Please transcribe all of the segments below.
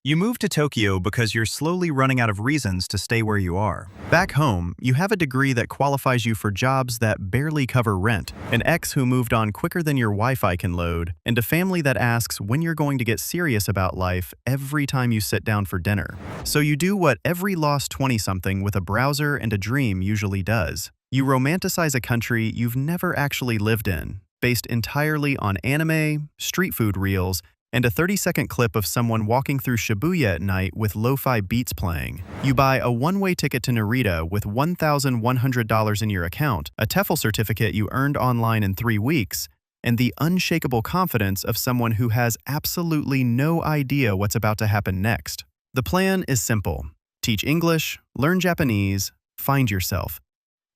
You move to Tokyo because you're slowly running out of reasons to stay where you are. Back home, you have a degree that qualifies you for jobs that barely cover rent, an ex who moved on quicker than your Wi-Fi can load, and a family that asks when you're going to get serious about life every time you sit down for dinner. So you do what every lost 20-something with a browser and a dream usually does. You romanticize a country you've never actually lived in, based entirely on anime, street food reels, and a 30-second clip of someone walking through Shibuya at night with lo-fi beats playing. You buy a one-way ticket to Narita with $1,100 in your account, a TEFL certificate you earned online in 3 weeks, and the unshakable confidence of someone who has absolutely no idea what's about to happen next. The plan is simple. Teach English, learn Japanese, find yourself.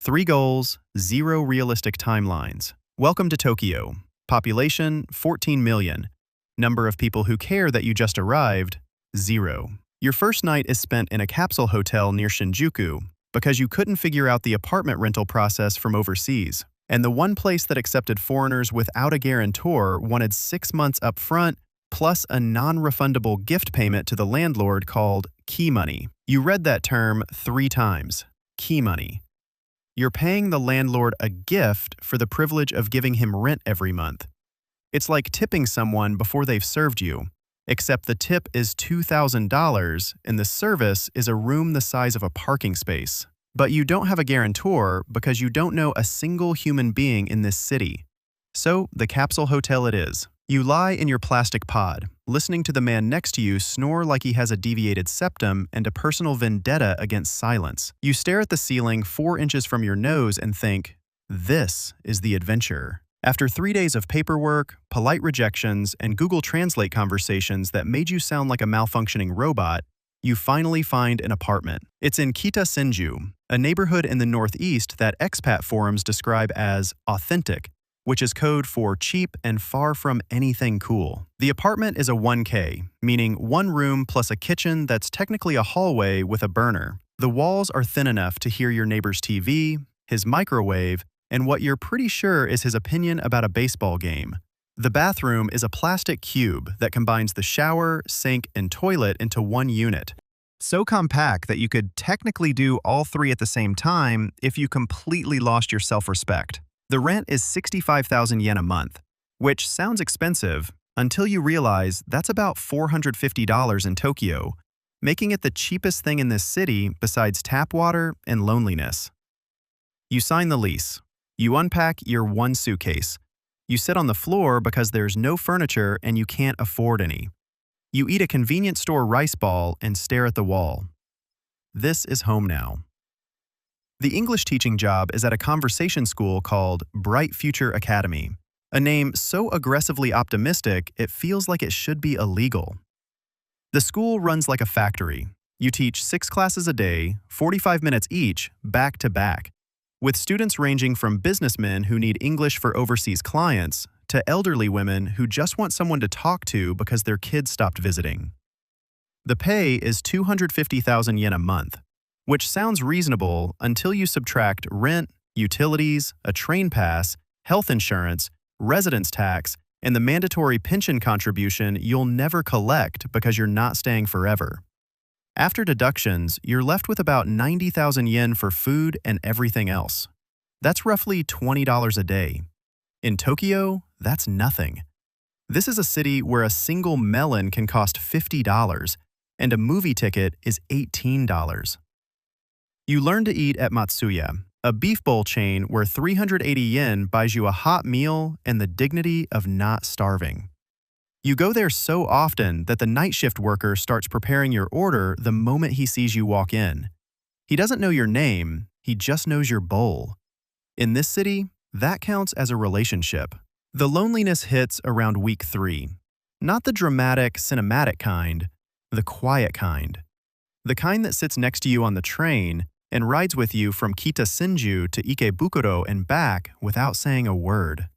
3 goals, 0 realistic timelines. Welcome to Tokyo. Population, 14 million. Number of people who care that you just arrived, 0. Your first night is spent in a capsule hotel near Shinjuku because you couldn't figure out the apartment rental process from overseas. And the one place that accepted foreigners without a guarantor wanted 6 months up front plus a non-refundable gift payment to the landlord called key money. You read that term 3 times, key money. You're paying the landlord a gift for the privilege of giving him rent every month. It's like tipping someone before they've served you, except the tip is $2,000 and the service is a room the size of a parking space. But you don't have a guarantor because you don't know a single human being in this city. So the capsule hotel it is. You lie in your plastic pod, listening to the man next to you snore like he has a deviated septum and a personal vendetta against silence. You stare at the ceiling 4 inches from your nose and think, this is the adventure. After 3 days of paperwork, polite rejections, and Google Translate conversations that made you sound like a malfunctioning robot, you finally find an apartment. It's in Kita-Senju, a neighborhood in the Northeast that expat forums describe as authentic, which is code for cheap and far from anything cool. The apartment is a 1K, meaning 1 room plus a kitchen that's technically a hallway with a burner. The walls are thin enough to hear your neighbor's TV, his microwave, and what you're pretty sure is his opinion about a baseball game. The bathroom is a plastic cube that combines the shower, sink, and toilet into 1 unit. So compact that you could technically do all 3 at the same time if you completely lost your self-respect. The rent is 65,000 yen a month, which sounds expensive until you realize that's about $450 in Tokyo, making it the cheapest thing in this city besides tap water and loneliness. You sign the lease. You unpack your 1 suitcase. You sit on the floor because there's no furniture and you can't afford any. You eat a convenience store rice ball and stare at the wall. This is home now. The English teaching job is at a conversation school called Bright Future Academy, a name so aggressively optimistic it feels like it should be illegal. The school runs like a factory. You teach 6 classes a day, 45 minutes each, back to back, with students ranging from businessmen who need English for overseas clients to elderly women who just want someone to talk to because their kids stopped visiting. The pay is 250,000 yen a month, which sounds reasonable until you subtract rent, utilities, a train pass, health insurance, residence tax, and the mandatory pension contribution you'll never collect because you're not staying forever. After deductions, you're left with about 90,000 yen for food and everything else. That's roughly $20 a day. In Tokyo, that's nothing. This is a city where a single melon can cost $50, and a movie ticket is $18. You learn to eat at Matsuya, a beef bowl chain where 380 yen buys you a hot meal and the dignity of not starving. You go there so often that the night shift worker starts preparing your order the moment he sees you walk in. He doesn't know your name, he just knows your bowl. In this city, that counts as a relationship. The loneliness hits around week 3. Not the dramatic, cinematic kind, the quiet kind. The kind that sits next to you on the train and rides with you from Kita-Senju to Ikebukuro and back without saying a word.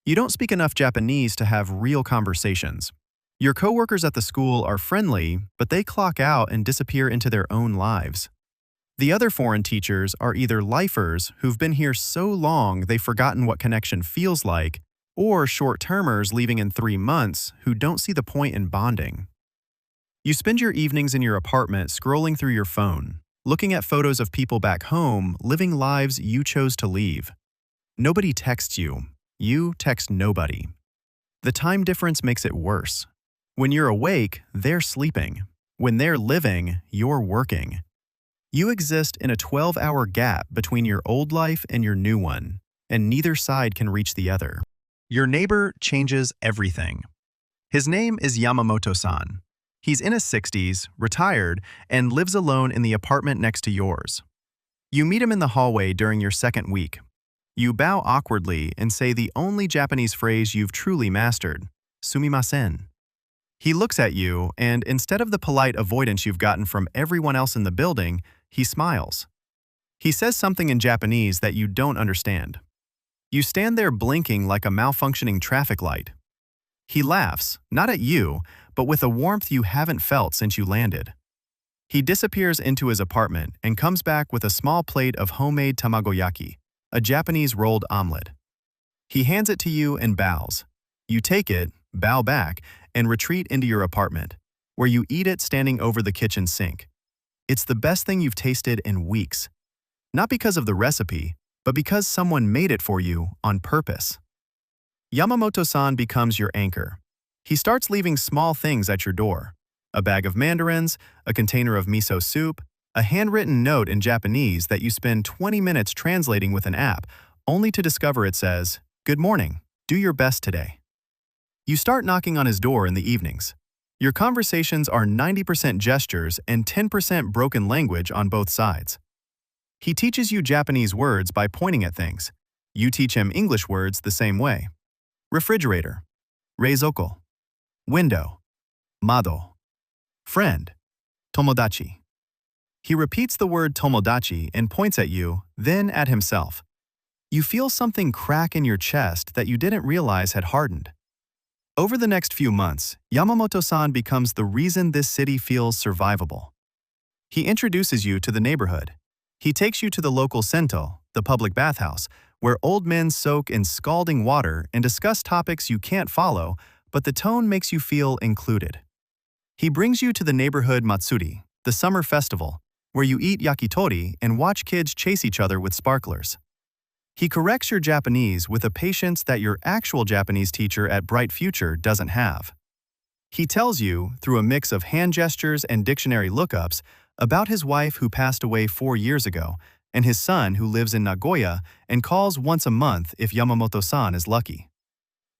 You don't speak enough Japanese to have real conversations. Your coworkers at the school are friendly, but they clock out and disappear into their own lives. The other foreign teachers are either lifers who've been here so long they've forgotten what connection feels like, or short-termers leaving in 3 months who don't see the point in bonding. You spend your evenings in your apartment scrolling through your phone, looking at photos of people back home living lives you chose to leave. Nobody texts you. You text nobody. The time difference makes it worse. When you're awake, they're sleeping. When they're living, you're working. You exist in a 12-hour gap between your old life and your new one, and neither side can reach the other. Your neighbor changes everything. His name is Yamamoto-san. He's in his 60s, retired, and lives alone in the apartment next to yours. You meet him in the hallway during your second week. You bow awkwardly and say the only Japanese phrase you've truly mastered, sumimasen. He looks at you, and instead of the polite avoidance you've gotten from everyone else in the building, he smiles. He says something in Japanese that you don't understand. You stand there blinking like a malfunctioning traffic light. He laughs, not at you, but with a warmth you haven't felt since you landed. He disappears into his apartment and comes back with a small plate of homemade tamagoyaki, a Japanese rolled omelet. He hands it to you and bows. You take it, bow back, and retreat into your apartment, where you eat it standing over the kitchen sink. It's the best thing you've tasted in weeks. Not because of the recipe, but because someone made it for you on purpose. Yamamoto-san becomes your anchor. He starts leaving small things at your door: a bag of mandarins, a container of miso soup, a handwritten note in Japanese that you spend 20 minutes translating with an app, only to discover it says, "Good morning, do your best today." You start knocking on his door in the evenings. Your conversations are 90% gestures and 10% broken language on both sides. He teaches you Japanese words by pointing at things. You teach him English words the same way. Refrigerator, reizoko, window, mado, friend, tomodachi. He repeats the word tomodachi and points at you, then at himself. You feel something crack in your chest that you didn't realize had hardened. Over the next few months, Yamamoto-san becomes the reason this city feels survivable. He introduces you to the neighborhood. He takes you to the local sento, the public bathhouse, where old men soak in scalding water and discuss topics you can't follow, but the tone makes you feel included. He brings you to the neighborhood matsuri, the summer festival, where you eat yakitori and watch kids chase each other with sparklers. He corrects your Japanese with a patience that your actual Japanese teacher at Bright Future doesn't have. He tells you, through a mix of hand gestures and dictionary lookups, about his wife who passed away 4 years ago, and his son who lives in Nagoya and calls once a month if Yamamoto-san is lucky.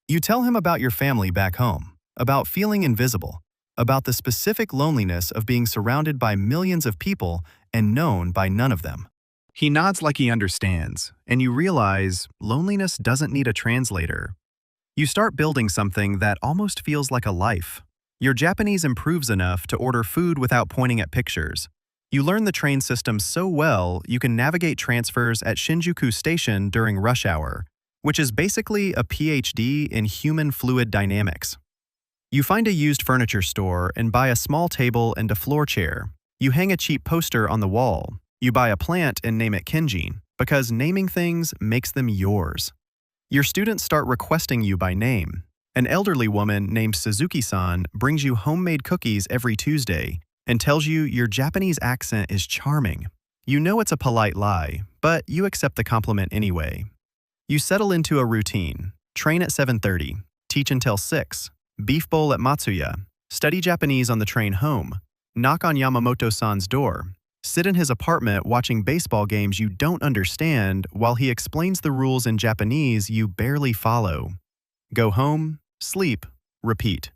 You tell him about your family back home, about feeling invisible, about the specific loneliness of being surrounded by millions of people and known by none of them. He nods like he understands, and you realize loneliness doesn't need a translator. You start building something that almost feels like a life. Your Japanese improves enough to order food without pointing at pictures. You learn the train system so well you can navigate transfers at Shinjuku Station during rush hour, which is basically a PhD in human fluid dynamics. You find a used furniture store and buy a small table and a floor chair. You hang a cheap poster on the wall. You buy a plant and name it Kenjin, because naming things makes them yours. Your students start requesting you by name. An elderly woman named Suzuki-san brings you homemade cookies every Tuesday and tells you your Japanese accent is charming. You know it's a polite lie, but you accept the compliment anyway. You settle into a routine: train at 7:30, teach until 6, beef bowl at Matsuya, study Japanese on the train home, knock on Yamamoto-san's door, sit in his apartment watching baseball games you don't understand while he explains the rules in Japanese you barely follow. Go home, sleep, repeat.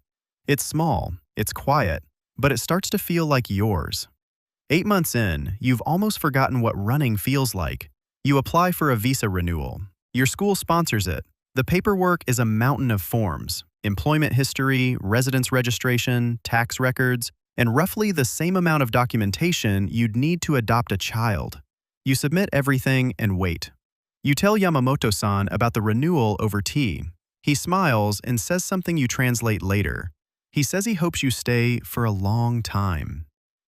It's small, it's quiet, but it starts to feel like yours. 8 months in, you've almost forgotten what running feels like. You apply for a visa renewal. Your school sponsors it. The paperwork is a mountain of forms: employment history, residence registration, tax records, and roughly the same amount of documentation you'd need to adopt a child. You submit everything and wait. You tell Yamamoto-san about the renewal over tea. He smiles and says something you translate later. He says he hopes you stay for a long time.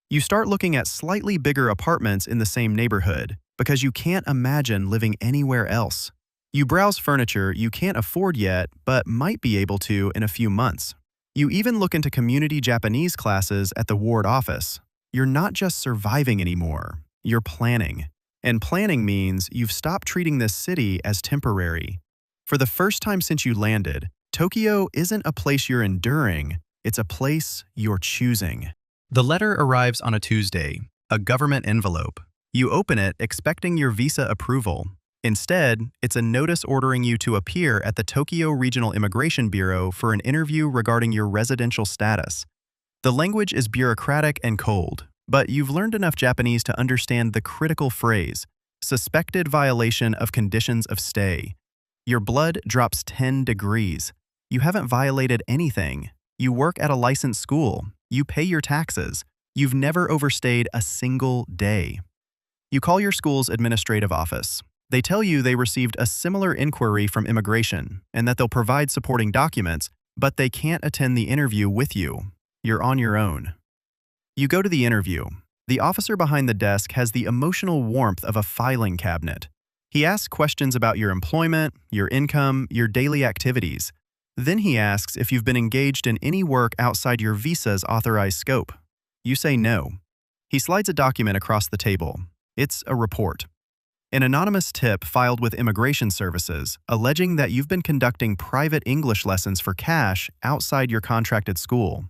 You start looking at slightly bigger apartments in the same neighborhood because you can't imagine living anywhere else. You browse furniture you can't afford yet but might be able to in a few months. You even look into community Japanese classes at the ward office. You're not just surviving anymore, you're planning. And planning means you've stopped treating this city as temporary. For the first time since you landed, Tokyo isn't a place you're enduring, it's a place you're choosing. The letter arrives on a Tuesday, a government envelope. You open it expecting your visa approval. Instead, it's a notice ordering you to appear at the Tokyo Regional Immigration Bureau for an interview regarding your residential status. The language is bureaucratic and cold, but you've learned enough Japanese to understand the critical phrase, suspected violation of conditions of stay. Your blood drops 10 degrees. You haven't violated anything. You work at a licensed school. You pay your taxes. You've never overstayed a single day. You call your school's administrative office. They tell you they received a similar inquiry from immigration and that they'll provide supporting documents, but they can't attend the interview with you. You're on your own. You go to the interview. The officer behind the desk has the emotional warmth of a filing cabinet. He asks questions about your employment, your income, your daily activities. Then he asks if you've been engaged in any work outside your visa's authorized scope. You say no. He slides a document across the table. It's a report. An anonymous tip filed with Immigration Services alleging that you've been conducting private English lessons for cash outside your contracted school.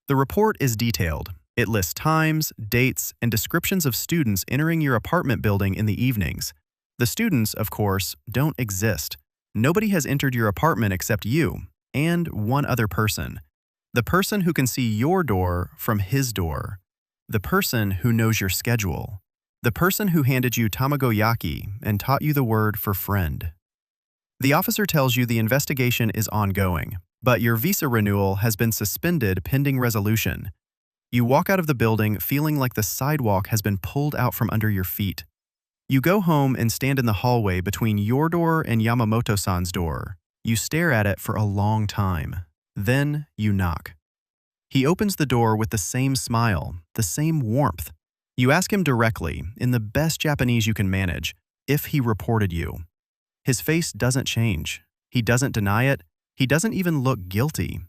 The report is detailed. It lists times, dates, and descriptions of students entering your apartment building in the evenings. The students, of course, don't exist. Nobody has entered your apartment except you and one other person. The person who can see your door from his door. The person who knows your schedule. The person who handed you tamagoyaki and taught you the word for friend. The officer tells you the investigation is ongoing, but your visa renewal has been suspended pending resolution. You walk out of the building feeling like the sidewalk has been pulled out from under your feet. You go home and stand in the hallway between your door and Yamamoto-san's door. You stare at it for a long time. Then you knock. He opens the door with the same smile, the same warmth. You ask him directly, in the best Japanese you can manage, if he reported you. His face doesn't change. He doesn't deny it. He doesn't even look guilty.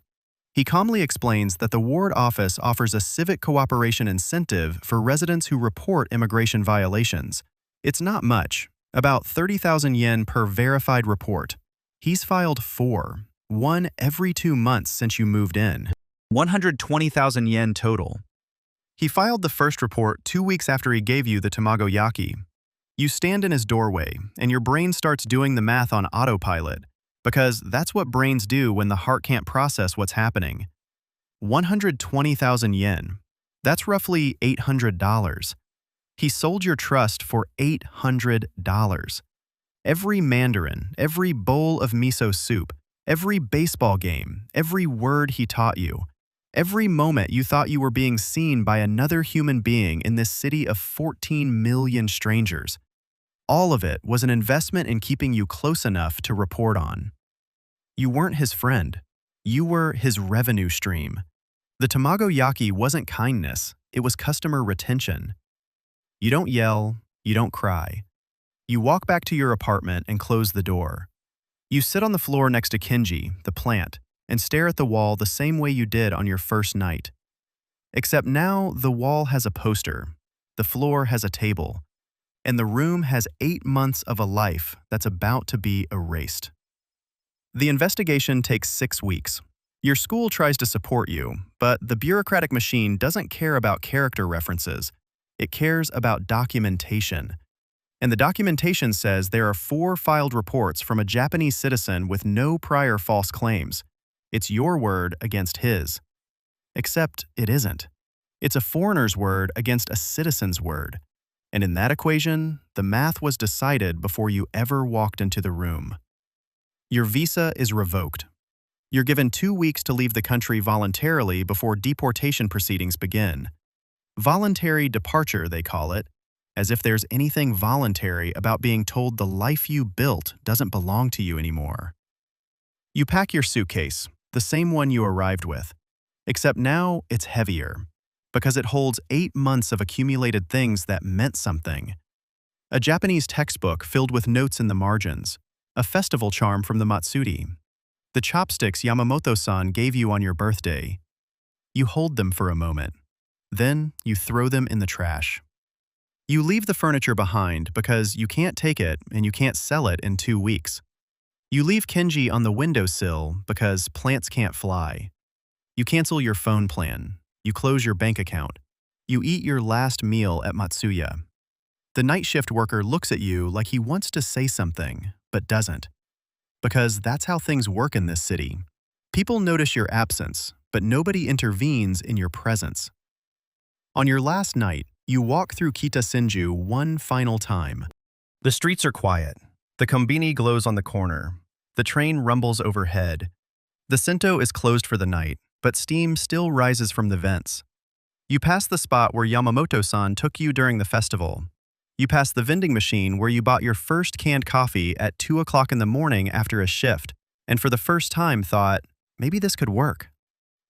He calmly explains that the ward office offers a civic cooperation incentive for residents who report immigration violations. It's not much, about 30,000 yen per verified report. He's filed 4, one every 2 months since you moved in. 120,000 yen total. He filed the first report 2 weeks after he gave you the tamagoyaki. You stand in his doorway, and your brain starts doing the math on autopilot, because that's what brains do when the heart can't process what's happening. 120,000 yen. That's roughly $800. He sold your trust for $800. Every mandarin, every bowl of miso soup, every baseball game, every word he taught you, every moment you thought you were being seen by another human being in this city of 14 million strangers. All of it was an investment in keeping you close enough to report on. You weren't his friend. You were his revenue stream. The tamagoyaki wasn't kindness, it was customer retention. You don't yell, you don't cry. You walk back to your apartment and close the door. You sit on the floor next to Kenji, the plant, and stare at the wall the same way you did on your first night. Except now the wall has a poster, the floor has a table, and the room has 8 months of a life that's about to be erased. The investigation takes 6 weeks. Your school tries to support you, but the bureaucratic machine doesn't care about character references. It cares about documentation. And the documentation says there are 4 filed reports from a Japanese citizen with no prior false claims. It's your word against his. Except it isn't. It's a foreigner's word against a citizen's word. And in that equation, the math was decided before you ever walked into the room. Your visa is revoked. You're given 2 weeks to leave the country voluntarily before deportation proceedings begin. Voluntary departure, they call it, as if there's anything voluntary about being told the life you built doesn't belong to you anymore. You pack your suitcase, the same one you arrived with, except now it's heavier, because it holds 8 months of accumulated things that meant something. A Japanese textbook filled with notes in the margins, a festival charm from the Matsuri, The chopsticks Yamamoto-san gave you on your birthday. You hold them for a moment. Then you throw them in the trash. You leave the furniture behind because you can't take it and you can't sell it in 2 weeks. You leave Kenji on the windowsill because plants can't fly. You cancel your phone plan. You close your bank account. You eat your last meal at Matsuya. The night shift worker looks at you like he wants to say something, but doesn't. Because that's how things work in this city. People notice your absence, but nobody intervenes in your presence. On your last night, you walk through Kitasenju one final time. The streets are quiet. The kombini glows on the corner. The train rumbles overhead. The Sento is closed for the night, but steam still rises from the vents. You pass the spot where Yamamoto-san took you during the festival. You pass the vending machine where you bought your first canned coffee at 2 o'clock in the morning after a shift, and for the first time thought, maybe this could work.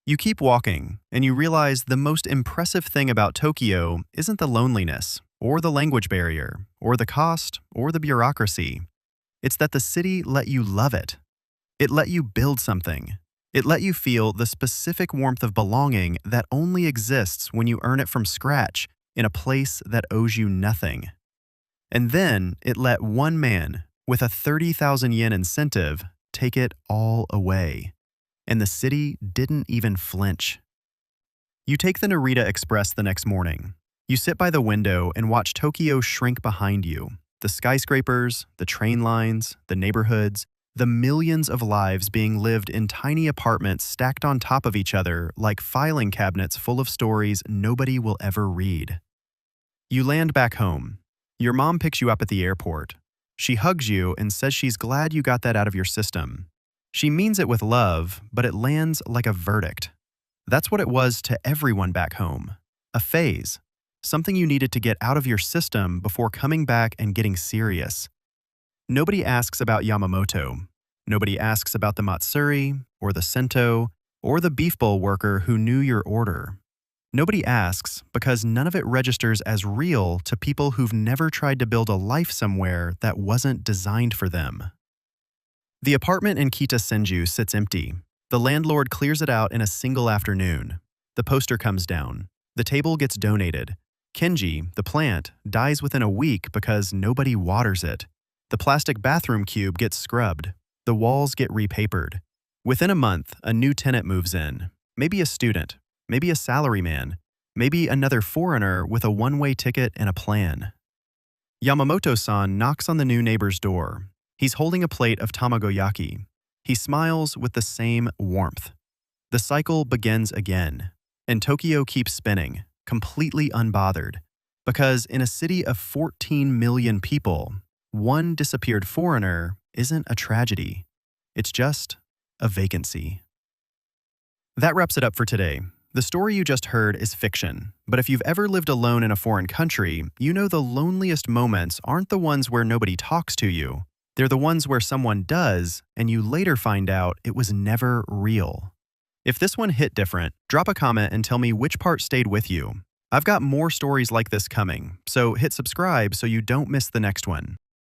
You keep walking, and you realize the most impressive thing about Tokyo isn't the loneliness, or the language barrier, or the cost, or the bureaucracy. It's that the city let you love it. It let you build something. It let you feel the specific warmth of belonging that only exists when you earn it from scratch in a place that owes you nothing. And then it let one man, with a 30,000 yen incentive, take it all away. And the city didn't even flinch. You take the Narita Express the next morning. You sit by the window and watch Tokyo shrink behind you. The skyscrapers, the train lines, the neighborhoods, the millions of lives being lived in tiny apartments stacked on top of each other like filing cabinets full of stories nobody will ever read. You land back home. Your mom picks you up at the airport. She hugs you and says she's glad you got that out of your system. She means it with love, but it lands like a verdict. That's what it was to everyone back home. A phase. Something you needed to get out of your system before coming back and getting serious. Nobody asks about Yamamoto. Nobody asks about the Matsuri, or the Sento, or the beef bowl worker who knew your order. Nobody asks because none of it registers as real to people who've never tried to build a life somewhere that wasn't designed for them. The apartment in Kitasenju sits empty. The landlord clears it out in a single afternoon. The poster comes down. The table gets donated. Kenji, the plant, dies within a week because nobody waters it. The plastic bathroom cube gets scrubbed. The walls get repapered. Within a month, a new tenant moves in. Maybe a student. Maybe a salaryman. Maybe another foreigner with a one-way ticket and a plan. Yamamoto-san knocks on the new neighbor's door. He's holding a plate of tamagoyaki. He smiles with the same warmth. The cycle begins again, and Tokyo keeps spinning, completely unbothered, because in a city of 14 million people, one disappeared foreigner isn't a tragedy. It's just a vacancy. That wraps it up for today. The story you just heard is fiction, but if you've ever lived alone in a foreign country, you know the loneliest moments aren't the ones where nobody talks to you. They're the ones where someone does, and you later find out it was never real. If this one hit different, drop a comment and tell me which part stayed with you. I've got more stories like this coming, so hit subscribe so you don't miss the next one.